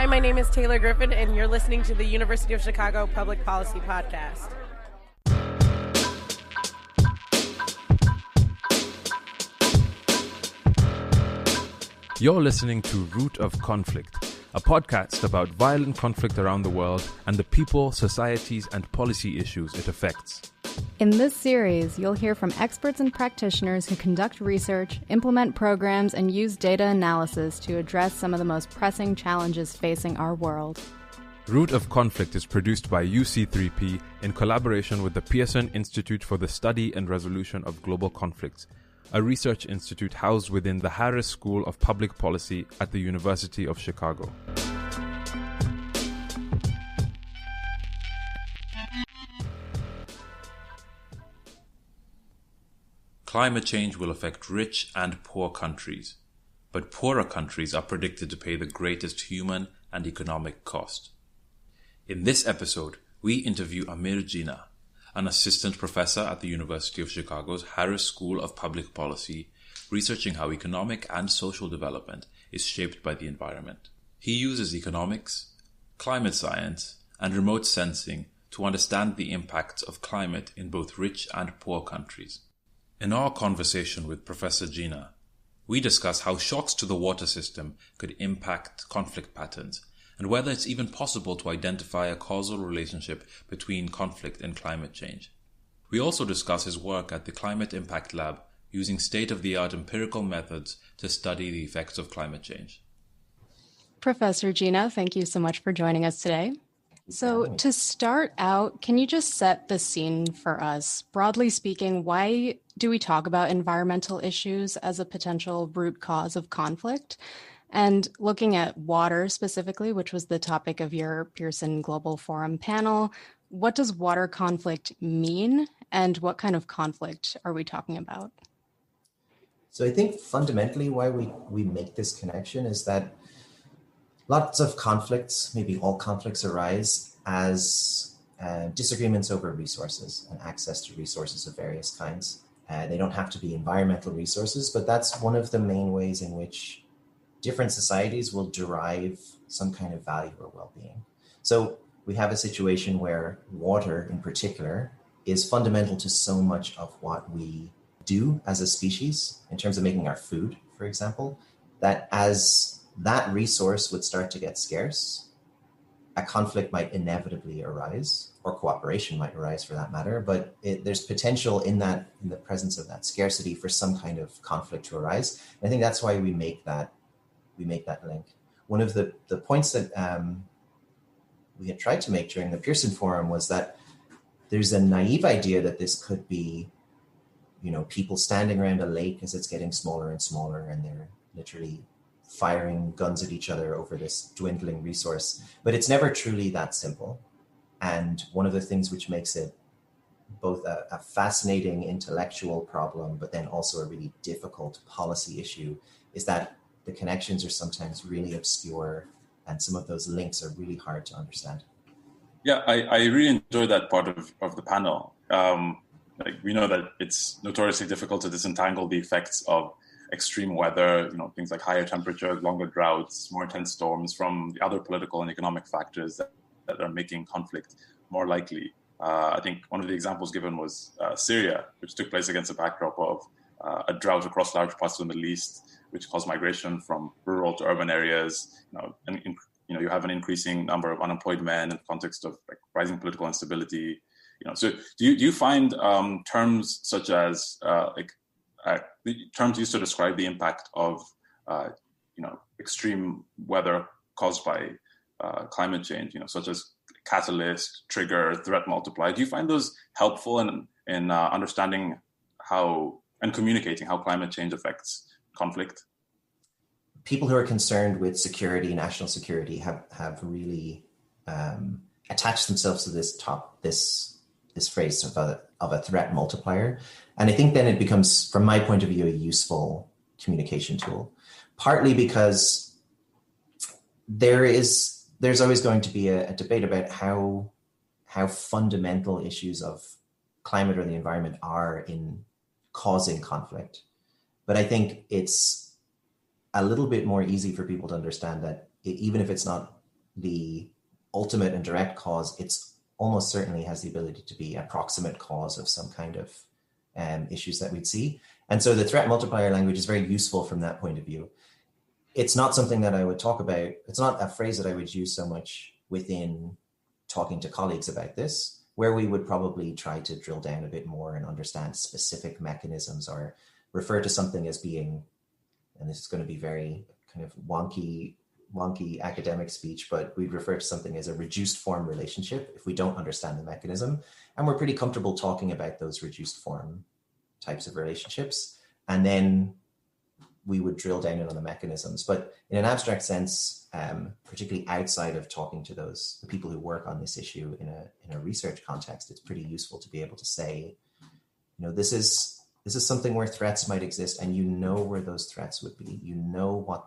Hi, my name is Taylor Griffin, and you're listening to the University of Chicago Public Policy Podcast. You're listening to Root of Conflict, a podcast about violent conflict around the world and the people, societies, and policy issues it affects. In this series, you'll hear from experts and practitioners who conduct research, implement programs, and use data analysis to address some of the most pressing challenges facing our world. Root of Conflict is produced by UC3P in collaboration with the Pearson Institute for the Study and Resolution of Global Conflicts, a research institute housed within the Harris School of Public Policy at the University of Chicago. Climate change will affect rich and poor countries, but poorer countries are predicted to pay the greatest human and economic cost. In this episode, we interview Amir Jina, an assistant professor at the University of Chicago's Harris School of Public Policy, researching how economic and social development is shaped by the environment. He uses economics, climate science, and remote sensing to understand the impacts of climate in both rich and poor countries. In our conversation with Professor Jina, we discuss how shocks to the water system could impact conflict patterns and whether it's even possible to identify a causal relationship between conflict and climate change. We also discuss his work at the Climate Impact Lab using state-of-the-art empirical methods to study the effects of climate change. Professor Jina, thank you so much for joining us today. So to start out, can you just set the scene for us? Broadly speaking, why do we talk about environmental issues as a potential root cause of conflict? And looking at water specifically, which was the topic of your Pearson Global Forum panel, what does water conflict mean? And what kind of conflict are we talking about? So I think fundamentally why we make this connection is that lots of conflicts, maybe all conflicts, arise as disagreements over resources and access to resources of various kinds. They don't have to be environmental resources, but that's one of the main ways in which different societies will derive some kind of value or well-being. So we have a situation where water in particular is fundamental to so much of what we do as a species in terms of making our food, for example, that as that resource would start to get scarce, a conflict might inevitably arise, or cooperation might arise for that matter, but there's potential in the presence of that scarcity for some kind of conflict to arise. And I think that's why we make that link. One of the points that we had tried to make during the Pearson Forum was that there's a naive idea that this could be, people standing around a lake as it's getting smaller and smaller, and they're literally firing guns at each other over this dwindling resource. But it's never truly that simple. And one of the things which makes it both a fascinating intellectual problem, but then also a really difficult policy issue, is that the connections are sometimes really obscure and some of those links are really hard to understand. Yeah, I really enjoyed that part of the panel. We know that it's notoriously difficult to disentangle the effects of extreme weather, things like higher temperatures, longer droughts, more intense storms from the other political and economic factors that are making conflict more likely. I think one of the examples given was Syria, which took place against a backdrop of a drought across large parts of the Middle East, which caused migration from rural to urban areas. You have an increasing number of unemployed men in the context of rising political instability. So do you find terms such as the terms used to describe the impact of extreme weather caused by climate change, such as catalyst, trigger, threat multiplier? Do you find those helpful in understanding how and communicating how climate change affects conflict? People who are concerned with security, national security, have really attached themselves to this phrase of a threat multiplier. And I think then it becomes, from my point of view, a useful communication tool, partly because there's always going to be a debate about how fundamental issues of climate or the environment are in causing conflict. But I think it's a little bit more easy for people to understand that even if it's not the ultimate and direct cause, it's almost certainly has the ability to be a proximate cause of some kind of issues that we'd see. And so the threat multiplier language is very useful from that point of view. It's not something that I would talk about. It's not a phrase that I would use so much within talking to colleagues about this, where we would probably try to drill down a bit more and understand specific mechanisms, or refer to something as being, and this is going to be very kind of wonky academic speech, but we'd refer to something as a reduced form relationship if we don't understand the mechanism. And we're pretty comfortable talking about those reduced form types of relationships. And then we would drill down in on the mechanisms. But in an abstract sense, particularly outside of talking to the people who work on this issue in a research context, it's pretty useful to be able to say, this is something where threats might exist, and where those threats would be. What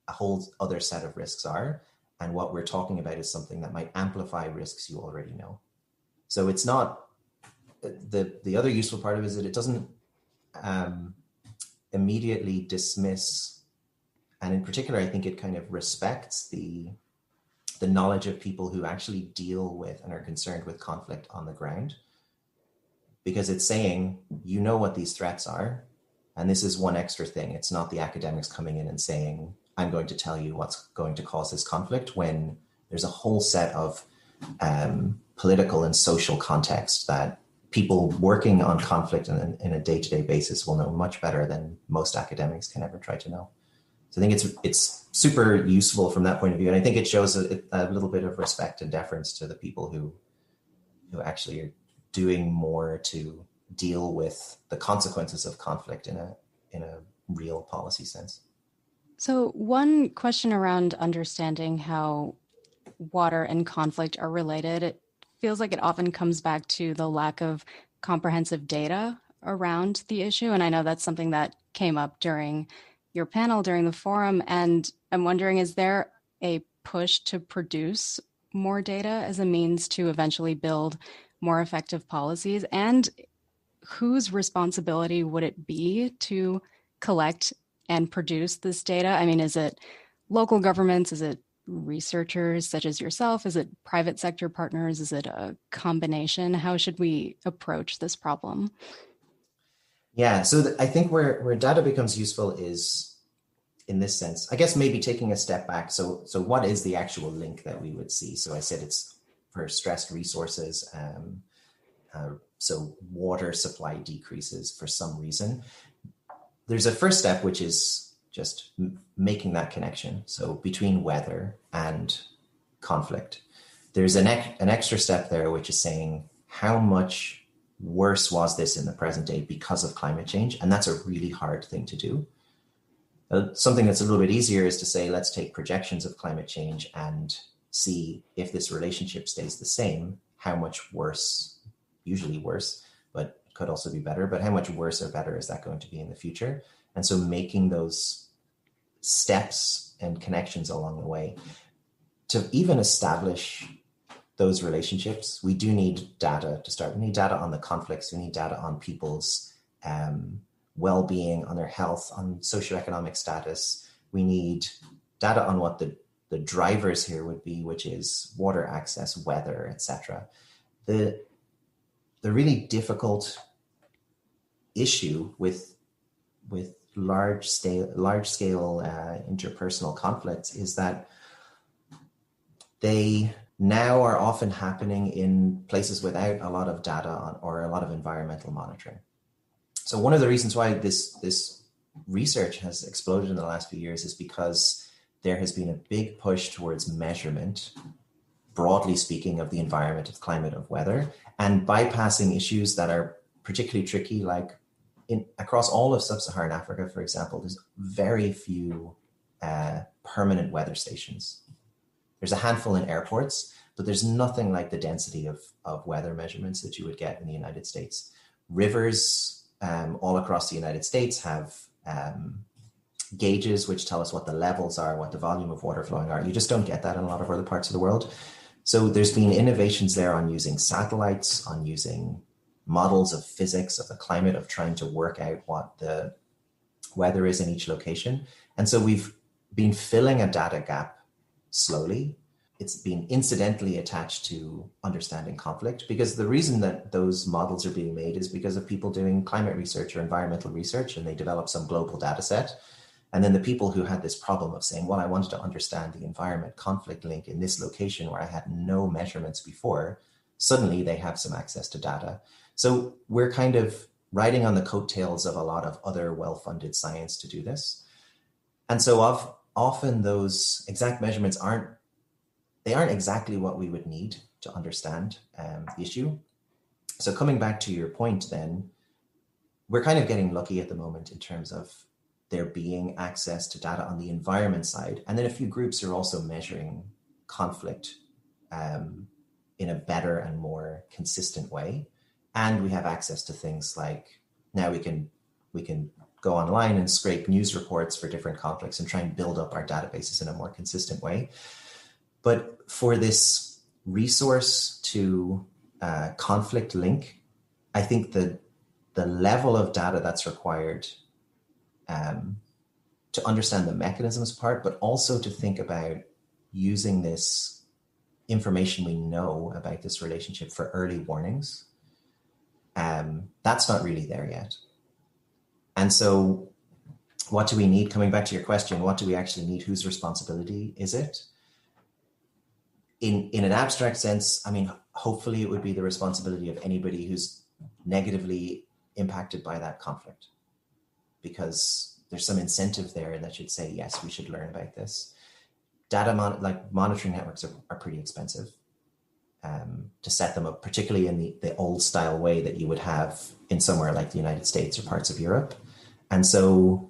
a whole other set of risks are, and what we're talking about is something that might amplify risks you already know. So it's not, the other useful part of it is that it doesn't immediately dismiss, and in particular, I think it kind of respects the knowledge of people who actually deal with and are concerned with conflict on the ground, because it's saying, what these threats are, and this is one extra thing. It's not the academics coming in and saying, I'm going to tell you what's going to cause this conflict, when there's a whole set of political and social context that people working on conflict in a day-to-day basis will know much better than most academics can ever try to know. So I think it's super useful from that point of view. And I think it shows a little bit of respect and deference to the people who actually are doing more to deal with the consequences of conflict in a real policy sense. So one question around understanding how water and conflict are related, it feels like it often comes back to the lack of comprehensive data around the issue. And I know that's something that came up during your panel, during the forum. And I'm wondering, is there a push to produce more data as a means to eventually build more effective policies? And whose responsibility would it be to collect and produce this data? I mean, is it local governments? Is it researchers such as yourself? Is it private sector partners? Is it a combination? How should we approach this problem? Yeah, so I think where data becomes useful is in this sense, I guess maybe taking a step back. So what is the actual link that we would see? So I said it's for stressed resources. So water supply decreases for some reason. There's a first step, which is just making that connection. So between weather and conflict, there's an extra step there, which is saying how much worse was this in the present day because of climate change? And that's a really hard thing to do. Something that's a little bit easier is to say, let's take projections of climate change and see if this relationship stays the same, how much worse, usually worse, but it could also be better, but how much worse or better is that going to be in the future? And so making those steps and connections along the way to even establish those relationships, we do need data to start. We need data on the conflicts. We need data on people's well-being, on their health, on socioeconomic status. We need data on what the drivers here would be, which is water access, weather, etc. The really difficult issue with large scale interpersonal conflicts is that they now are often happening in places without a lot of data on, or a lot of environmental monitoring. So one of the reasons why this research has exploded in the last few years is because there has been a big push towards measurement, broadly speaking, of the environment, of climate, of weather, and bypassing issues that are particularly tricky, like across all of sub-Saharan Africa, for example, there's very few permanent weather stations. There's a handful in airports, but there's nothing like the density of weather measurements that you would get in the United States. Rivers all across the United States have gauges which tell us what the levels are, what the volume of water flowing are. You just don't get that in a lot of other parts of the world. So there's been innovations there on using satellites, on using models of physics, of the climate, of trying to work out what the weather is in each location. And so we've been filling a data gap slowly. it's being incidentally attached to understanding conflict, because the reason that those models are being made is because of people doing climate research or environmental research, and they develop some global data set. And then the people who had this problem of saying, well, I wanted to understand the environment conflict link in this location where I had no measurements before, suddenly they have some access to data. So we're kind of riding on the coattails of a lot of other well-funded science to do this. And so often those exact measurements aren't exactly what we would need to understand the issue. So coming back to your point then, we're kind of getting lucky at the moment in terms of there being access to data on the environment side. And then a few groups are also measuring conflict in a better and more consistent way. And we have access to things like, now we can go online and scrape news reports for different conflicts and try and build up our databases in a more consistent way. But for this resource to conflict link, I think the level of data that's required to understand the mechanisms part, but also to think about using this information we know about this relationship for early warnings, that's not really there yet. And so what do we need? Coming back to your question, what do we actually need? Whose responsibility is it? In an abstract sense, I mean, hopefully it would be the responsibility of anybody who's negatively impacted by that conflict, because there's some incentive there that should say, yes, we should learn about this. Monitoring networks are pretty expensive to set them up, particularly in the old style way that you would have in somewhere like the United States or parts of Europe. And so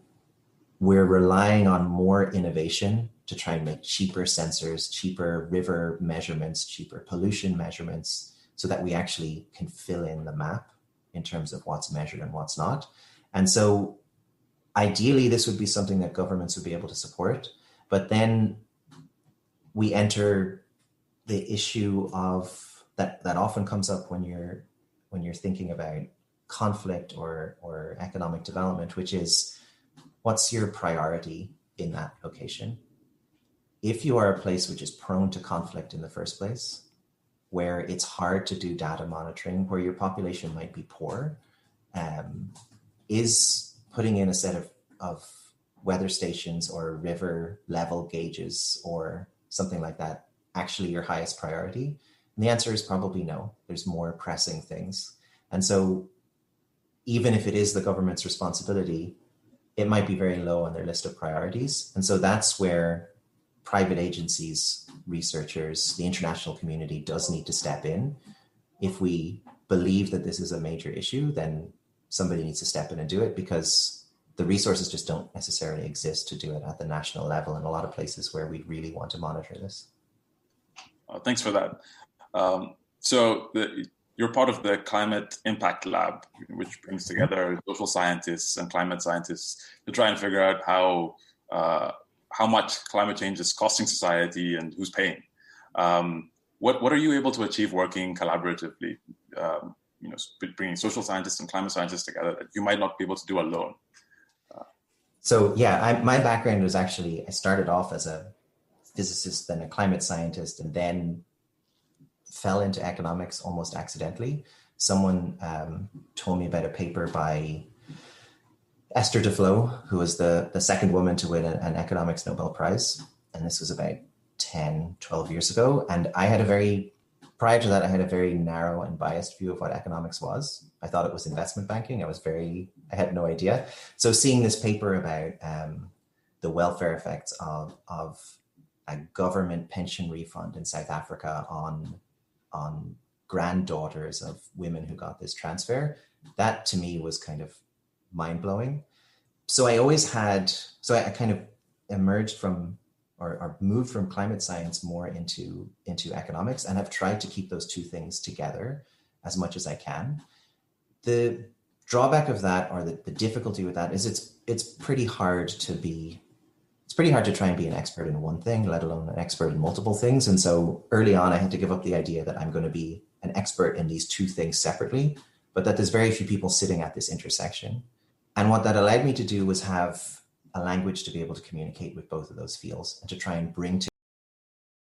we're relying on more innovation to try and make cheaper sensors, cheaper river measurements, cheaper pollution measurements, so that we actually can fill in the map in terms of what's measured and what's not. And so ideally, this would be something that governments would be able to support. But then we enter the issue of that often comes up when you're thinking about conflict or economic development, which is, what's your priority in that location? If you are a place which is prone to conflict in the first place, where it's hard to do data monitoring, where your population might be poor, is putting in a set of weather stations or river level gauges or something like that actually your highest priority? And the answer is probably no. There's more pressing things. And so even if it is the government's responsibility, it might be very low on their list of priorities. And so that's where private agencies, researchers, the international community does need to step in. If we believe that this is a major issue, then somebody needs to step in and do it, because the resources just don't necessarily exist to do it at the national level in a lot of places where we really want to monitor this. Thanks for that. You're part of the Climate Impact Lab, which brings together social scientists and climate scientists to try and figure out how much climate change is costing society and who's paying. What are you able to achieve working collaboratively, bringing social scientists and climate scientists together that you might not be able to do alone? My background was actually, I started off as a physicist, then a climate scientist, and then fell into economics almost accidentally. Someone told me about a paper by Esther Duflo, who was the second woman to win an economics Nobel Prize. And this was about 10, 12 years ago. And prior to that, I had a very narrow and biased view of what economics was. I thought it was investment banking. I had no idea. So seeing this paper about the welfare effects of a government pension refund in South Africa on granddaughters of women who got this transfer, that to me was kind of mind-blowing. So I kind of emerged from or moved from climate science more into economics, and have tried to keep those two things together as much as I can. The drawback of that, or the difficulty with that, is it's pretty hard to try and be an expert in one thing, let alone an expert in multiple things. And so early on, I had to give up the idea that I'm going to be an expert in these two things separately, but that there's very few people sitting at this intersection. And what that allowed me to do was have a language to be able to communicate with both of those fields and to try and bring